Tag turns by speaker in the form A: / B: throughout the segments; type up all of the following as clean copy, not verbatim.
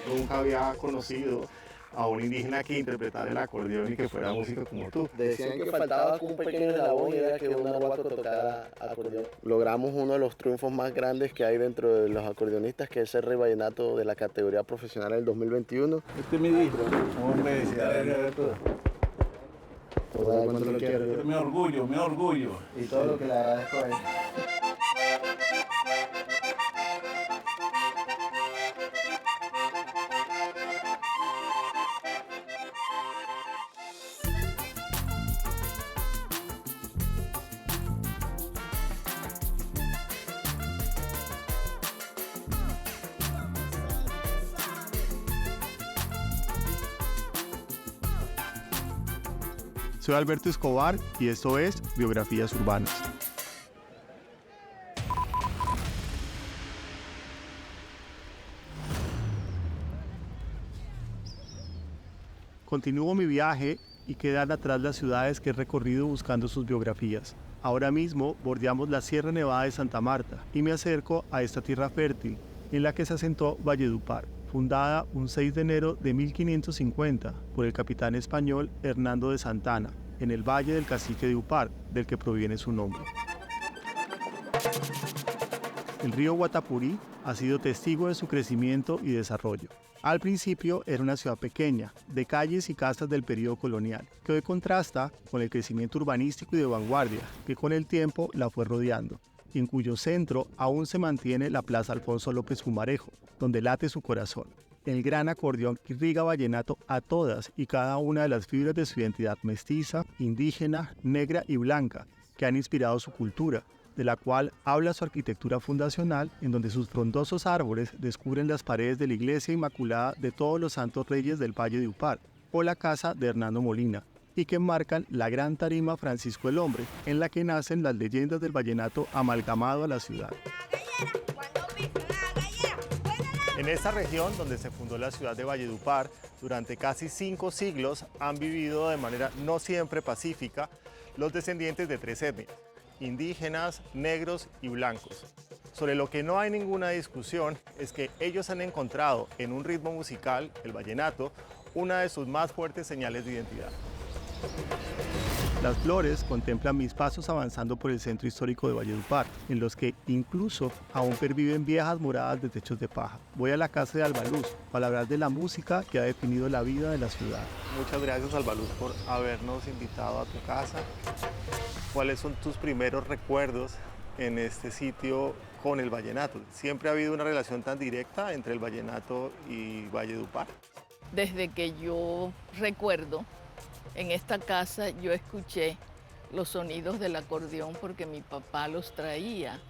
A: Nunca había conocido a un indígena que interpretara el acordeón y que fuera músico como tú.
B: Decían que faltaba un pequeño eslabón y era que un arhuaco tocara acordeón. Logramos uno de los triunfos más grandes que hay dentro de los acordeonistas, que es el Rey Vallenato de la categoría profesional del 2021.
C: Este es mi disco, hombre, si de todo.
B: Cuando lo quiero.
C: Este es mi orgullo, mi orgullo.
B: Y todo lo que le agradezco a él.
A: Soy Alberto Escobar y esto es Biografías Urbanas. Continúo mi viaje y quedan atrás las ciudades que he recorrido buscando sus biografías. Ahora mismo bordeamos la Sierra Nevada de Santa Marta y me acerco a esta tierra fértil en la que se asentó Valledupar, fundada un 6 de enero de 1550 por el capitán español Hernando de Santana, en el valle del Cacique de Upar, del que proviene su nombre. El río Guatapurí ha sido testigo de su crecimiento y desarrollo. Al principio era una ciudad pequeña, de calles y casas del periodo colonial, que hoy contrasta con el crecimiento urbanístico y de vanguardia, que con el tiempo la fue rodeando, y en cuyo centro aún se mantiene la Plaza Alfonso López Fumarejo, donde late su corazón. El gran acordeón que irriga vallenato a todas y cada una de las fibras de su identidad mestiza, indígena, negra y blanca, que han inspirado su cultura, de la cual habla su arquitectura fundacional, en donde sus frondosos árboles descubren las paredes de la Iglesia Inmaculada de Todos los Santos Reyes del Valle de Upar, o la casa de Hernando Molina, y que marcan la gran tarima Francisco el Hombre, en la que nacen las leyendas del vallenato amalgamado a la ciudad. En esta región, donde se fundó la ciudad de Valledupar, durante casi 5 siglos han vivido de manera no siempre pacífica los descendientes de 3 etnias: indígenas, negros y blancos. Sobre lo que no hay ninguna discusión es que ellos han encontrado en un ritmo musical, el vallenato, una de sus más fuertes señales de identidad. Las flores contemplan mis pasos avanzando por el centro histórico de Valledupar, en los que incluso aún perviven viejas moradas de techos de paja. Voy a la casa de Albaluz para hablar de la música que ha definido la vida de la ciudad. Muchas gracias, Albaluz, por habernos invitado a tu casa. ¿Cuáles son tus primeros recuerdos en este sitio con el vallenato? ¿Siempre ha habido una relación tan directa entre el vallenato y Valledupar?
D: Desde que yo recuerdo, en esta casa yo escuché los sonidos del acordeón porque mi papá los traía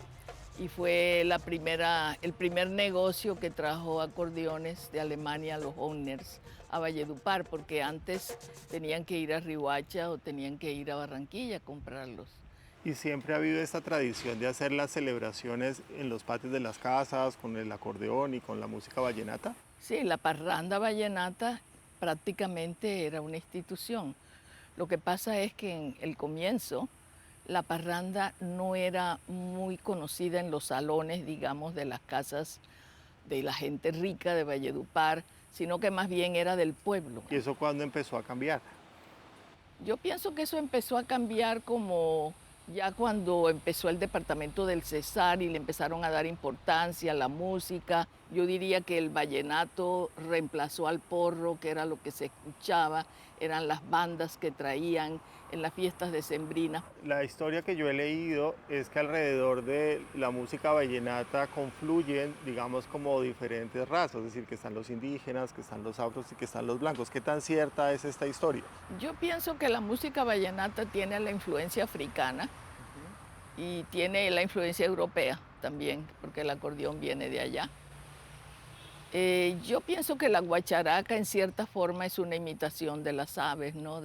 D: y fue el primer negocio que trajo acordeones de Alemania, los Owners, a Valledupar, porque antes tenían que ir a Riohacha o tenían que ir a Barranquilla a comprarlos.
A: ¿Y siempre ha habido esta tradición de hacer las celebraciones en los patios de las casas con el acordeón y con la música vallenata?
D: Sí, la parranda vallenata prácticamente era una institución. Lo que pasa es que en el comienzo la parranda no era muy conocida en los salones, digamos, de las casas de la gente rica de Valledupar, sino que más bien era del pueblo.
A: ¿Y eso cuándo empezó a cambiar?
D: Yo pienso que eso empezó a cambiar como ya cuando empezó el departamento del Cesar y le empezaron a dar importancia a la música. Yo diría que el vallenato reemplazó al porro, que era lo que se escuchaba, eran las bandas que traían en las fiestas decembrinas.
A: La historia que yo he leído es que alrededor de la música vallenata confluyen, digamos, como diferentes razas, es decir, que están los indígenas, que están los afros y que están los blancos. ¿Qué tan cierta es esta historia?
D: Yo pienso que la música vallenata tiene la influencia africana y tiene la influencia europea también, porque el acordeón viene de allá. Yo pienso que la guacharaca en cierta forma es una imitación de las aves, ¿no?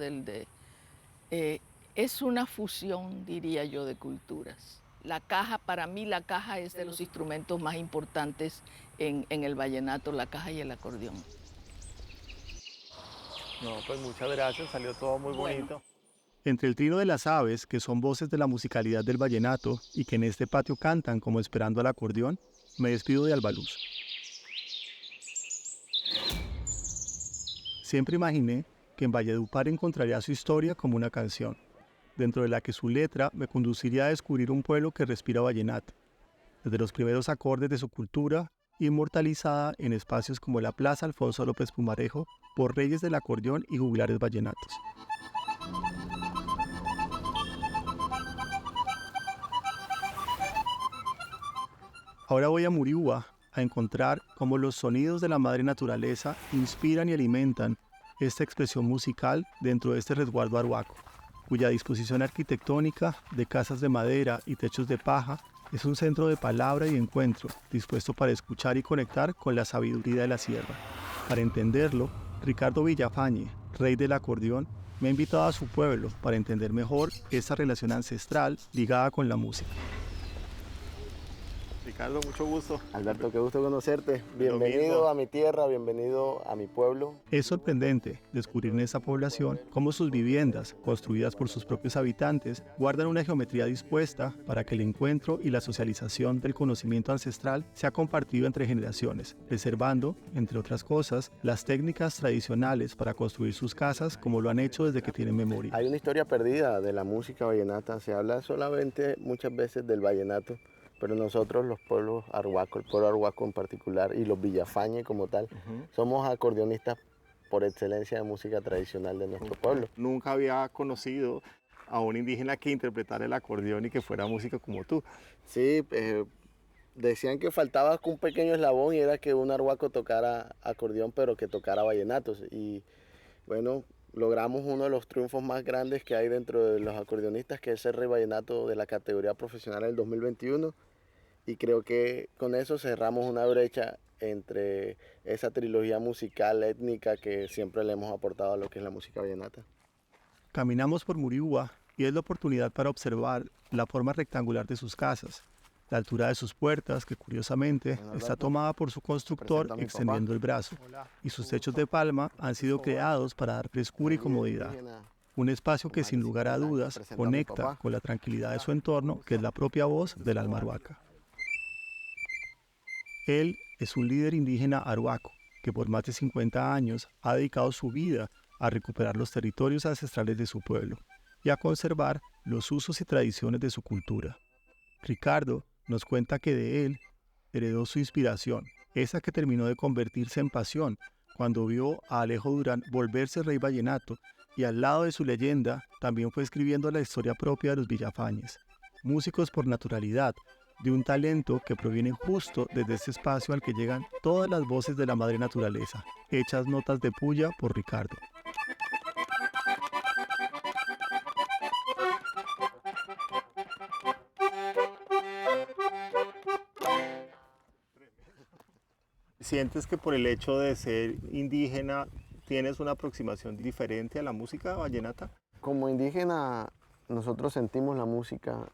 D: Es una fusión, diría yo, de culturas. La caja, para mí la caja es de los instrumentos más importantes en el vallenato, la caja y el acordeón.
A: No, pues muchas gracias, salió todo muy bonito. Entre el trino de las aves, que son voces de la musicalidad del vallenato y que en este patio cantan como esperando al acordeón, me despido de Albaluz. Siempre imaginé que en Valledupar encontraría su historia como una canción, dentro de la que su letra me conduciría a descubrir un pueblo que respira vallenato, desde los primeros acordes de su cultura, inmortalizada en espacios como la Plaza Alfonso López Pumarejo por reyes del acordeón y juglares vallenatos. Ahora voy a Muriúa a encontrar cómo los sonidos de la madre naturaleza inspiran y alimentan esta expresión musical dentro de este resguardo arhuaco, cuya disposición arquitectónica de casas de madera y techos de paja es un centro de palabra y encuentro, dispuesto para escuchar y conectar con la sabiduría de la sierra. Para entenderlo, Ricardo Villafañe, rey del acordeón, me ha invitado a su pueblo para entender mejor esta relación ancestral ligada con la música. Ricardo, mucho gusto.
B: Alberto, qué gusto conocerte.
A: Lo
B: Bienvenido
A: mismo.
B: a mi tierra, bienvenido a mi pueblo.
A: Es sorprendente descubrir en esta población cómo sus viviendas, construidas por sus propios habitantes, guardan una geometría dispuesta para que el encuentro y la socialización del conocimiento ancestral sea compartido entre generaciones, preservando, entre otras cosas, las técnicas tradicionales para construir sus casas como lo han hecho desde que tienen memoria.
B: Hay una historia perdida de la música vallenata. Se habla solamente muchas veces del vallenato, pero nosotros los pueblos arhuacos, el pueblo arhuaco en particular y los villafañe como tal, somos acordeonistas por excelencia de música tradicional de nuestro pueblo.
A: Nunca había conocido a un indígena que interpretara el acordeón y que fuera músico como tú.
B: Sí, decían que faltaba un pequeño eslabón y era que un arhuaco tocara acordeón, pero que tocara vallenatos. Y bueno, logramos uno de los triunfos más grandes que hay dentro de los acordeonistas, que es el Rey Vallenato de la categoría profesional del 2021. Y creo que con eso cerramos una brecha entre esa trilogía musical étnica que siempre le hemos aportado a lo que es la música vallenata.
A: Caminamos por Muriúa y es la oportunidad para observar la forma rectangular de sus casas, la altura de sus puertas, que curiosamente está tomada por su constructor
B: Presento a mi
A: extendiendo
B: papá.
A: el brazo, y sus techos de palma han sido creados para dar frescura y comodidad. Un espacio que sin lugar a dudas conecta con la tranquilidad de su entorno, que es la propia voz del alma arhuaca. Él es un líder indígena arhuaco que por más de 50 años ha dedicado su vida a recuperar los territorios ancestrales de su pueblo y a conservar los usos y tradiciones de su cultura. Ricardo nos cuenta que de él heredó su inspiración, esa que terminó de convertirse en pasión cuando vio a Alejo Durán volverse rey vallenato y al lado de su leyenda también fue escribiendo la historia propia de los villafañes, músicos por naturalidad, de un talento que proviene justo desde este espacio al que llegan todas las voces de la madre naturaleza, hechas notas de puya por Ricardo. ¿Sientes que por el hecho de ser indígena tienes una aproximación diferente a la música vallenata?
B: Como indígena, nosotros sentimos la música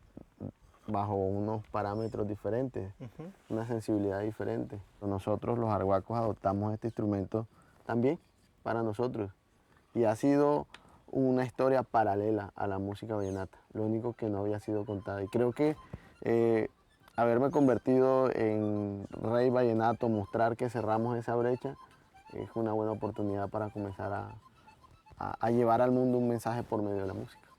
B: bajo unos parámetros diferentes, una sensibilidad diferente. Nosotros los arhuacos adoptamos este instrumento también para nosotros y ha sido una historia paralela a la música vallenata, lo único que no había sido contada. Y creo que haberme convertido en rey vallenato, mostrar que cerramos esa brecha, es una buena oportunidad para comenzar a llevar al mundo un mensaje por medio de la música.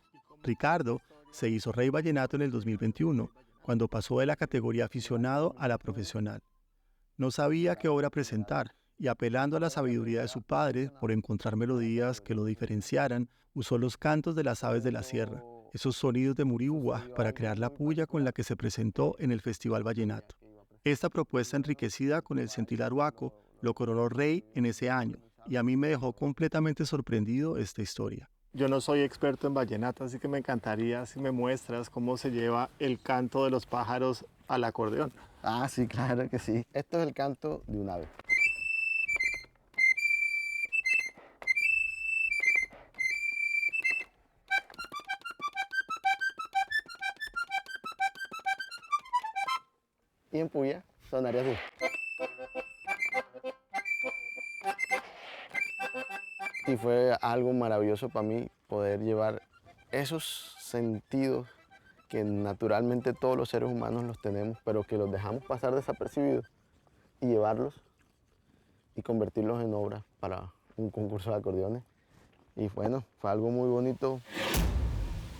A: Ricardo se hizo rey vallenato en el 2021, cuando pasó de la categoría aficionado a la profesional. No sabía qué obra presentar y apelando a la sabiduría de su padre por encontrar melodías que lo diferenciaran, usó los cantos de las aves de la sierra, esos sonidos de Muriúa, para crear la puya con la que se presentó en el Festival Vallenato. Esta propuesta enriquecida con el sentir arhuaco lo coronó rey en ese año y a mí me dejó completamente sorprendido esta historia. Yo no soy experto en vallenato, así que me encantaría si me muestras cómo se lleva el canto de los pájaros al acordeón.
B: Ah, sí, claro que sí. Esto es el canto de un ave. Y en puya sonaría así. Y fue algo maravilloso para mí poder llevar esos sentidos que naturalmente todos los seres humanos los tenemos, pero que los dejamos pasar desapercibidos y llevarlos y convertirlos en obras para un concurso de acordeones. Y bueno, fue algo muy bonito.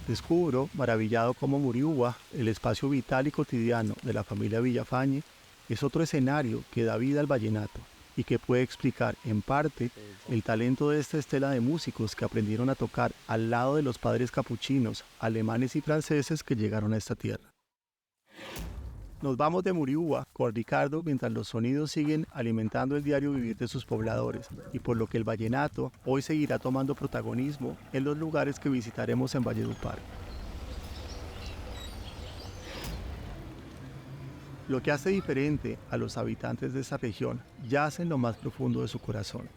A: Descubro, maravillado cómo Muriúa, el espacio vital y cotidiano de la familia Villafañe, es otro escenario que da vida al vallenato y que puede explicar, en parte, el talento de esta estela de músicos que aprendieron a tocar al lado de los padres capuchinos, alemanes y franceses que llegaron a esta tierra. Nos vamos de Muriúa con Ricardo mientras los sonidos siguen alimentando el diario vivir de sus pobladores y por lo que el vallenato hoy seguirá tomando protagonismo en los lugares que visitaremos en Valledupar. Lo que hace diferente a los habitantes de esta región yace en lo más profundo de su corazón.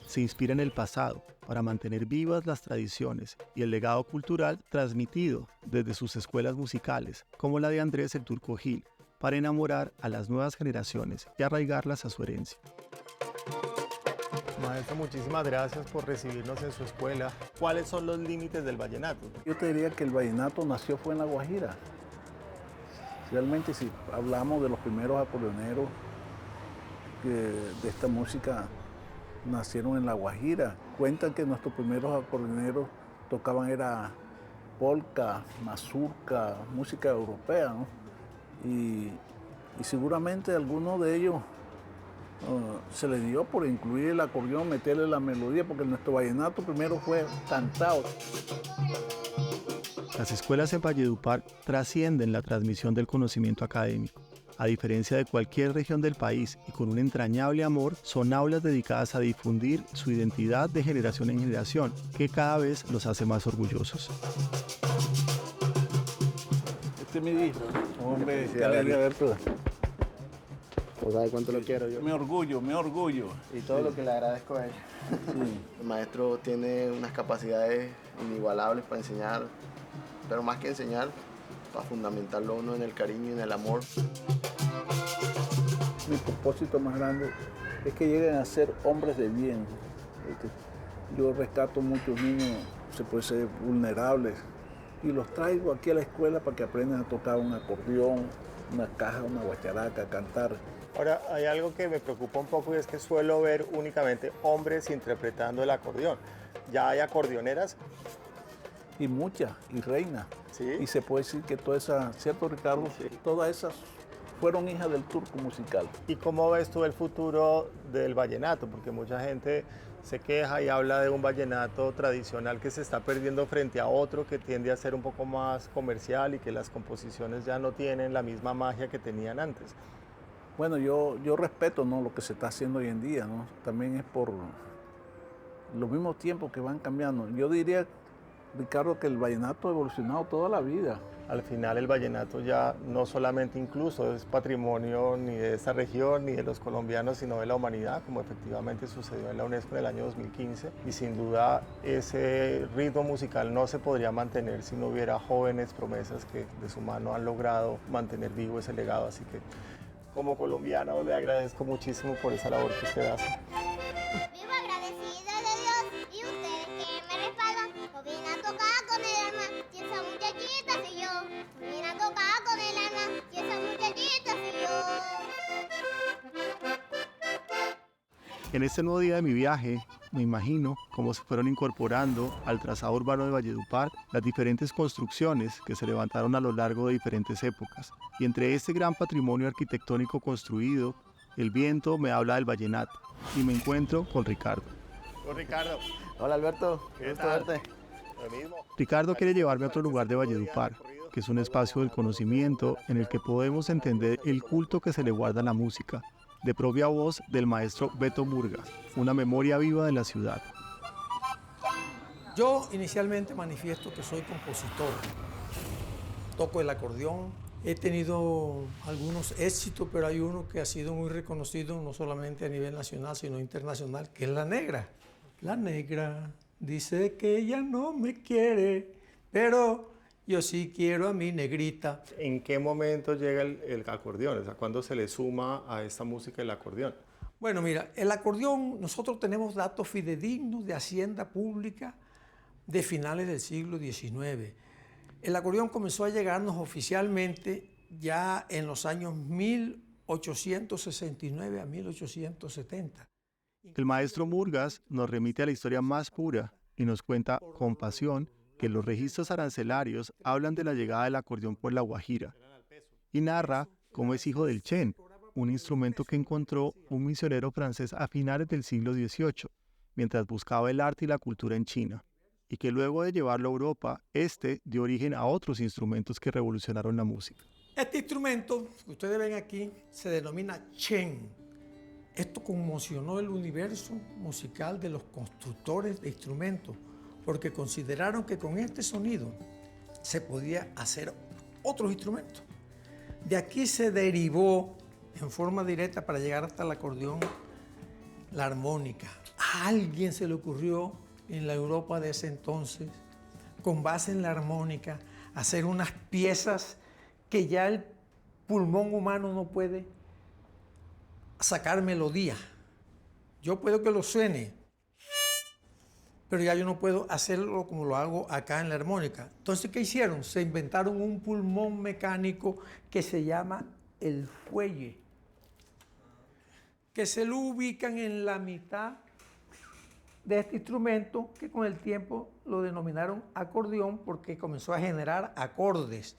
A: Se inspira en el pasado para mantener vivas las tradiciones y el legado cultural transmitido desde sus escuelas musicales, como la de Andrés el Turco Gil, para enamorar a las nuevas generaciones y arraigarlas a su herencia. Maestro, muchísimas gracias por recibirnos en su escuela. ¿Cuáles son los límites del vallenato?
C: Yo te diría que el vallenato nació fue en La Guajira. Realmente si hablamos de los primeros acordeoneros de esta música nacieron en La Guajira. Cuentan que nuestros primeros acordeoneros tocaban era polka, mazurca, música europea, ¿no? Y seguramente a algunos de ellos se les dio por incluir el acordeón, meterle la melodía, porque nuestro vallenato primero fue cantado.
A: Las escuelas en Valledupar trascienden la transmisión del conocimiento académico. A diferencia de cualquier región del país y con un entrañable amor, son aulas dedicadas a difundir su identidad de generación en generación, que cada vez los hace más orgullosos.
C: Este es mi hijo. Hombre, qué alegría verte.
B: ¿O sabes cuánto lo quiero yo?
C: Me orgullo.
B: Y todo lo que le agradezco a él.
C: Sí.
B: El maestro tiene unas capacidades inigualables para enseñar, pero más que enseñar, para fundamentarlo uno en el cariño y en el amor.
C: Mi propósito más grande es que lleguen a ser hombres de bien. Yo rescato muchos niños, se puede ser vulnerables, y los traigo aquí a la escuela para que aprendan a tocar un acordeón, una caja, una guacharaca, a cantar.
A: Ahora, hay algo que me preocupa un poco y es que suelo ver únicamente hombres interpretando el acordeón. ¿Ya hay acordeoneras?
C: Y muchas, y reinas.
A: Sí.
C: Y se puede decir que todas esas, ¿cierto, Ricardo?
A: Sí.
C: Todas esas fueron hijas del turco musical.
A: ¿Y cómo ves tú el futuro del vallenato? Porque mucha gente se queja y habla de un vallenato tradicional que se está perdiendo frente a otro que tiende a ser un poco más comercial y que las composiciones ya no tienen la misma magia que tenían antes.
C: Bueno, yo respeto, ¿no?, lo que se está haciendo hoy en día, ¿no? También es por los mismos tiempos que van cambiando. Yo diría, Ricardo, que el vallenato ha evolucionado toda la vida.
A: Al final el vallenato ya no solamente incluso es patrimonio ni de esta región ni de los colombianos, sino de la humanidad, como efectivamente sucedió en la UNESCO en el año 2015. Y sin duda ese ritmo musical no se podría mantener si no hubiera jóvenes promesas que de su mano han logrado mantener vivo ese legado. Así que como colombiano le agradezco muchísimo por esa labor que usted hace.
E: Vivo agradecida de Dios y ustedes que me respaldan. Pues vine a tocar con el alma y esa muchachita soy yo. Pues vine a tocar con el alma y esa muchachita soy yo.
A: En este nuevo día de mi viaje, me imagino cómo se fueron incorporando al trazado urbano de Valledupar las diferentes construcciones que se levantaron a lo largo de diferentes épocas. Y entre este gran patrimonio arquitectónico construido, el viento me habla del vallenato y me encuentro con Ricardo. Hola Ricardo.
B: Hola Alberto,
A: ¿Qué
B: gusto
A: tal?
B: verte.
A: Ricardo quiere llevarme a otro lugar de Valledupar, que es un espacio del conocimiento en el que podemos entender el culto que se le guarda a la música, de propia voz del maestro Beto Murga, una memoria viva de la ciudad.
F: Yo inicialmente manifiesto que soy compositor. Toco el acordeón. He tenido algunos éxitos, pero hay uno que ha sido muy reconocido no solamente a nivel nacional, sino internacional, que es La Negra. La negra dice que ella no me quiere, pero yo sí quiero a mi negrita.
A: ¿En qué momento llega el acordeón? O sea, ¿cuándo se le suma a esta música el acordeón?
F: Bueno, mira, el acordeón, nosotros tenemos datos fidedignos de Hacienda Pública de finales del siglo XIX. El acordeón comenzó a llegarnos oficialmente ya en los años 1869 a 1870.
A: El maestro Murgas nos remite a la historia más pura y nos cuenta con pasión que los registros arancelarios hablan de la llegada del acordeón por La Guajira y narra cómo es hijo del chen, un instrumento que encontró un misionero francés a finales del siglo XVIII, mientras buscaba el arte y la cultura en China, y que luego de llevarlo a Europa, este dio origen a otros instrumentos que revolucionaron la música.
F: Este instrumento que ustedes ven aquí se denomina chen. Esto conmocionó el universo musical de los constructores de instrumentos, porque consideraron que con este sonido se podía hacer otros instrumentos. De aquí se derivó en forma directa para llegar hasta el acordeón la armónica. A alguien se le ocurrió en la Europa de ese entonces, con base en la armónica, hacer unas piezas que ya el pulmón humano no puede sacar melodía. Yo puedo que lo suene, pero ya yo no puedo hacerlo como lo hago acá en la armónica. Entonces, ¿qué hicieron? Se inventaron un pulmón mecánico que se llama el fuelle, que se lo ubican en la mitad de este instrumento, que con el tiempo lo denominaron acordeón porque comenzó a generar acordes.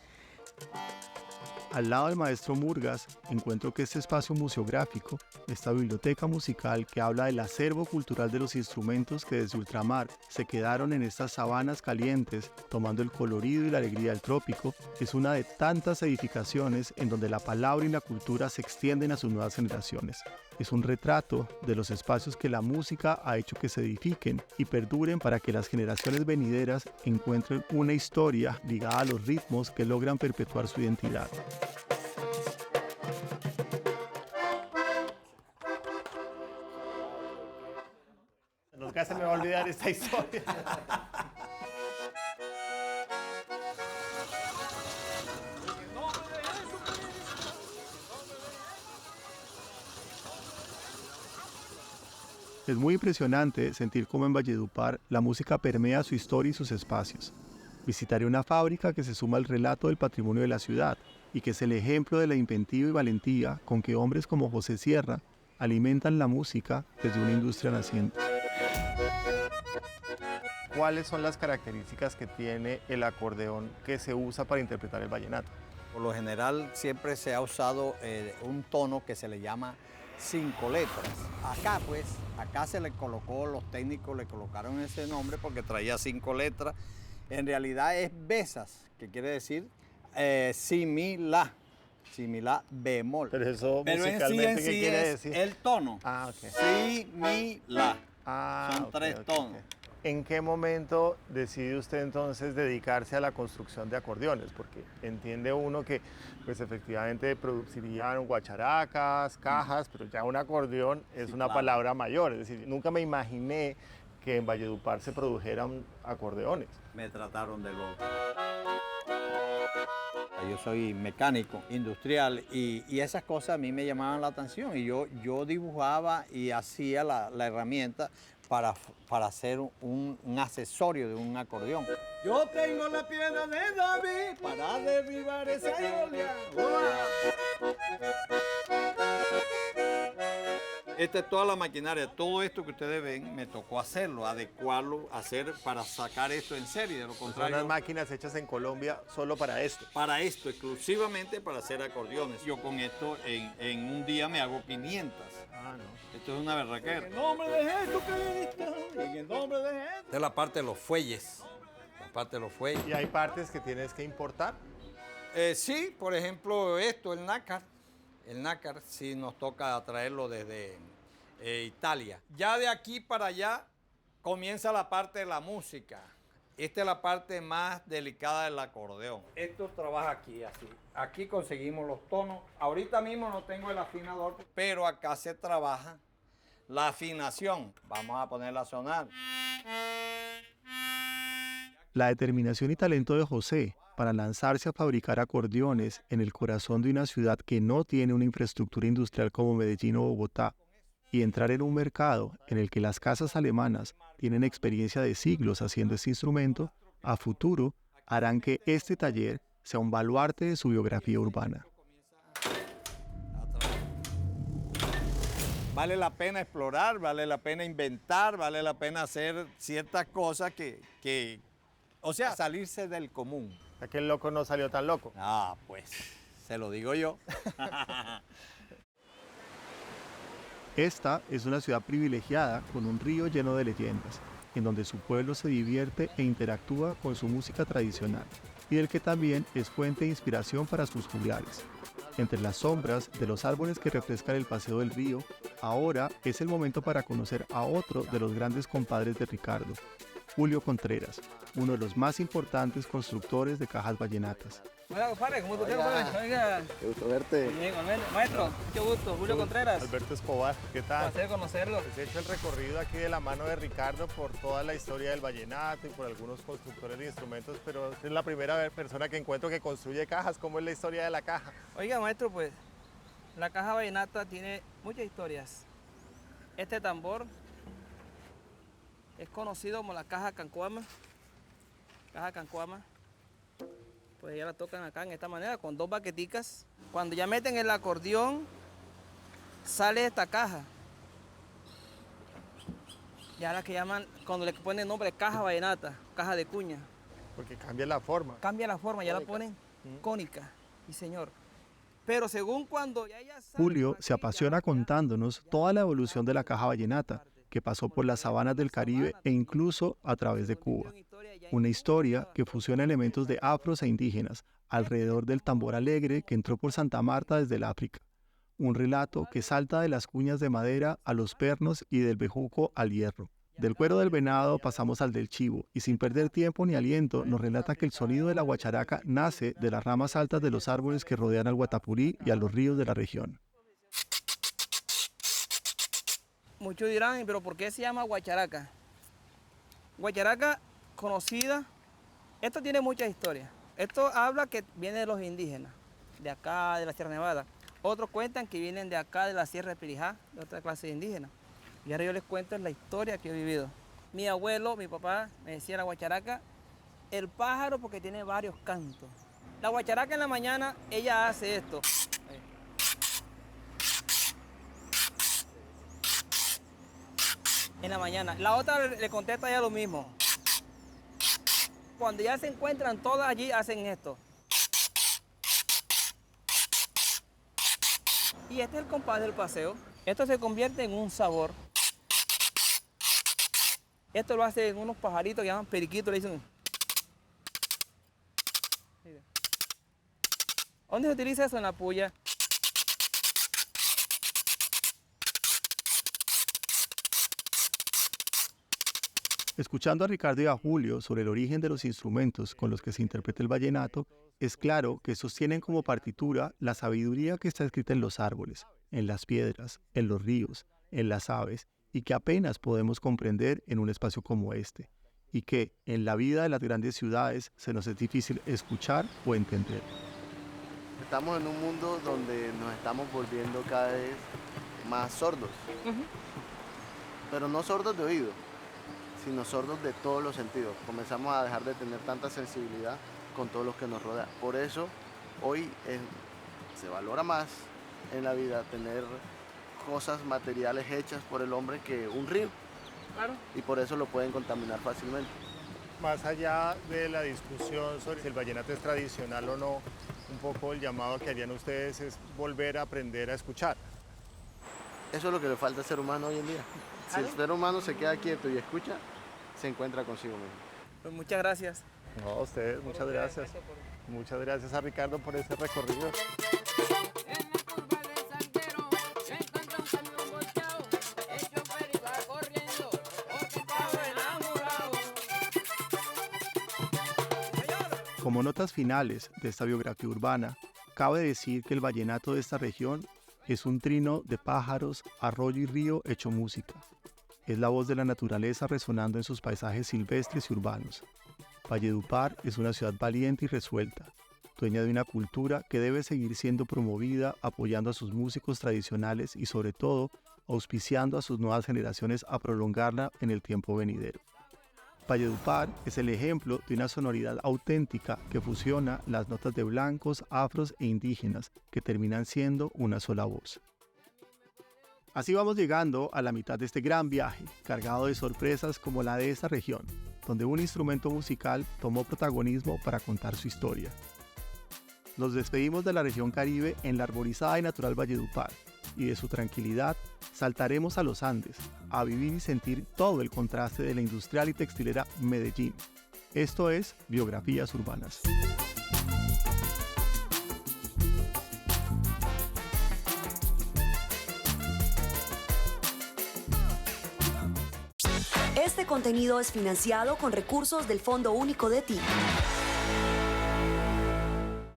A: Al lado del maestro Murgas, encuentro que este espacio museográfico, esta biblioteca musical que habla del acervo cultural de los instrumentos que desde ultramar se quedaron en estas sabanas calientes, tomando el colorido y la alegría del trópico, es una de tantas edificaciones en donde la palabra y la cultura se extienden a sus nuevas generaciones. Es un retrato de los espacios que la música ha hecho que se edifiquen y perduren para que las generaciones venideras encuentren una historia ligada a los ritmos que logran perpetuar su identidad. Nunca se me va a olvidar esta historia. Es muy impresionante sentir cómo en Valledupar la música permea su historia y sus espacios. Visitaré una fábrica que se suma al relato del patrimonio de la ciudad y que es el ejemplo de la inventiva y valentía con que hombres como José Sierra alimentan la música desde una industria naciente. ¿Cuáles son las características que tiene el acordeón que se usa para interpretar el vallenato?
G: Por lo general siempre se ha usado un tono que se le llama 5 letras. Acá se le colocó, los técnicos le colocaron ese nombre porque traía 5 letras. En realidad es besas, que quiere decir si, mi, la. Si, mi, la, bemol.
A: Pero eso
G: en
A: musicalmente, ¿qué
G: sí
A: quiere
G: es
A: decir?
G: el tono.
A: Ah, ok.
G: Si, mi, la. Son
A: ok,
G: 3
A: ok,
G: tonos.
A: ok. ¿En qué momento decide usted entonces dedicarse a la construcción de acordeones? Porque entiende uno que pues efectivamente producirían guacharacas, cajas, pero ya un acordeón es una palabra mayor. Es decir, nunca me imaginé que en Valledupar se produjeran acordeones.
G: Me trataron de loco. Yo soy mecánico industrial y esas cosas a mí me llamaban la atención y yo dibujaba y hacía la herramienta para hacer un accesorio de un acordeón. Yo tengo la piedra de David para derribar esa Goliat. Esta es toda la maquinaria, todo esto que ustedes ven, me tocó hacerlo, adecuarlo, hacer para sacar esto en serie, de lo
A: Son
G: contrario.
A: unas máquinas hechas en Colombia solo para esto.
G: Para esto, exclusivamente para hacer acordeones. Yo con esto en un día me hago 500.
A: Ah, no.
G: Esto es una berraquera. En el nombre de Jesucristo, en el nombre de Jesús. Esta es la parte de los fuelles. La parte de los fuelles.
A: ¿Y hay partes que tienes que importar?
G: Sí, por ejemplo, esto, el nácar. El nácar sí nos toca traerlo desde Italia. Ya de aquí para allá comienza la parte de la música. Esta es la parte más delicada del acordeón. Esto trabaja aquí, así. Aquí conseguimos los tonos. Ahorita mismo no tengo el afinador, pero acá se trabaja la afinación. Vamos a ponerla a sonar.
A: La determinación y talento de José para lanzarse a fabricar acordeones en el corazón de una ciudad que no tiene una infraestructura industrial como Medellín o Bogotá y entrar en un mercado en el que las casas alemanas tienen experiencia de siglos haciendo este instrumento, a futuro harán que este taller sea un baluarte de su biografía urbana.
G: Vale la pena explorar, vale la pena inventar, vale la pena hacer ciertas cosas o sea, salirse del común.
A: Aquel loco no salió tan loco.
G: Ah, pues, se lo digo yo.
A: Esta es una ciudad privilegiada con un río lleno de leyendas, en donde su pueblo se divierte e interactúa con su música tradicional, y del que también es fuente de inspiración para sus juglares. Entre las sombras de los árboles que refrescan el paseo del río, ahora es el momento para conocer a otro de los grandes compadres de Ricardo, Julio Contreras, uno de los más importantes constructores de cajas vallenatas.
H: Hola, compadre, ¿cómo te llamas? Oiga.
B: Qué gusto verte.
H: Bien, maestro, mucho gusto, Julio Contreras.
A: Alberto Escobar, ¿qué
H: Un
A: tal?
H: placer conocerlo.
A: He hecho el recorrido aquí de la mano de Ricardo por toda la historia del vallenato y por algunos constructores de instrumentos, pero es la primera persona que encuentro que construye cajas. ¿Cómo es la historia de la caja?
H: Oiga, maestro, pues la caja vallenata tiene muchas historias. Este tambor es conocido como la caja cancuama. Caja cancuama. Pues ya la tocan acá en esta manera, con dos baqueticas. Cuando ya meten el acordeón, sale esta caja. Ya la que llaman, cuando le ponen el nombre caja vallenata, caja de cuña.
A: Porque cambia la forma.
H: Cambia la forma, ya la ponen cónica, sí señor. Pero según cuando ya ella sale
A: Julio
H: por
A: se
H: aquí,
A: apasiona
H: ya
A: contándonos toda la evolución de la caja vallenata, que pasó por las sabanas del Caribe e incluso a través de Cuba. Una historia que fusiona elementos de afros e indígenas alrededor del tambor alegre que entró por Santa Marta desde el África. Un relato que salta de las cuñas de madera a los pernos y del bejuco al hierro. Del cuero del venado pasamos al del chivo y sin perder tiempo ni aliento nos relata que el sonido de la guacharaca nace de las ramas altas de los árboles que rodean al Guatapurí y a los ríos de la región.
H: Muchos dirán, pero ¿por qué se llama guacharaca? Guacharaca conocida, esto tiene muchas historias. Esto habla que viene de los indígenas, de acá, de la Sierra Nevada. Otros cuentan que vienen de acá, de la Sierra de Perijá, de otra clase de indígenas. Y ahora yo les cuento la historia que he vivido. Mi abuelo, mi papá, me decía la guacharaca, el pájaro porque tiene varios cantos. La guacharaca en la mañana, ella hace esto. En la mañana. La otra le contesta ya lo mismo. Cuando ya se encuentran todas allí, hacen esto. Y este es el compás del paseo. Esto se convierte en un sabor. Esto lo hacen unos pajaritos que llaman periquitos, le dicen. ¿Dónde se utiliza eso? En la puya.
A: Escuchando a Ricardo y a Julio sobre el origen de los instrumentos con los que se interpreta el vallenato, es claro que sostienen como partitura la sabiduría que está escrita en los árboles, en las piedras, en los ríos, en las aves, y que apenas podemos comprender en un espacio como este, y que en la vida de las grandes ciudades se nos es difícil escuchar o entender.
B: Estamos en un mundo donde nos estamos volviendo cada vez más sordos, pero no sordos de oído, sino sordos de todos los sentidos. Comenzamos a dejar de tener tanta sensibilidad con todo lo que nos rodea. Por eso hoy se valora más en la vida tener cosas materiales hechas por el hombre que un río.
H: Claro.
B: Y por eso lo pueden contaminar fácilmente.
A: Más allá de la discusión sobre si el vallenato es tradicional o no, un poco el llamado que harían ustedes es volver a aprender a escuchar.
B: Eso es lo que le falta al ser humano hoy en día. Si el ser humano se queda quieto y escucha, se encuentra consigo mismo.
H: Pues muchas gracias.
A: No, a ustedes, muchas gracias. Muchas gracias a Ricardo por ese recorrido. Como notas finales de esta biografía urbana, cabe decir que el vallenato de esta región es un trino de pájaros, arroyo y río hecho música. Es la voz de la naturaleza resonando en sus paisajes silvestres y urbanos. Valledupar es una ciudad valiente y resuelta, dueña de una cultura que debe seguir siendo promovida apoyando a sus músicos tradicionales y sobre todo auspiciando a sus nuevas generaciones a prolongarla en el tiempo venidero. Valledupar es el ejemplo de una sonoridad auténtica que fusiona las notas de blancos, afros e indígenas, que terminan siendo una sola voz. Así vamos llegando a la mitad de este gran viaje, cargado de sorpresas como la de esta región, donde un instrumento musical tomó protagonismo para contar su historia. Nos despedimos de la región Caribe en la arborizada y natural Valledupar, y de su tranquilidad saltaremos a los Andes, a vivir y sentir todo el contraste de la industrial y textilera Medellín. Esto es Biografías Urbanas.
I: Este contenido es financiado con recursos del Fondo Único de TIC.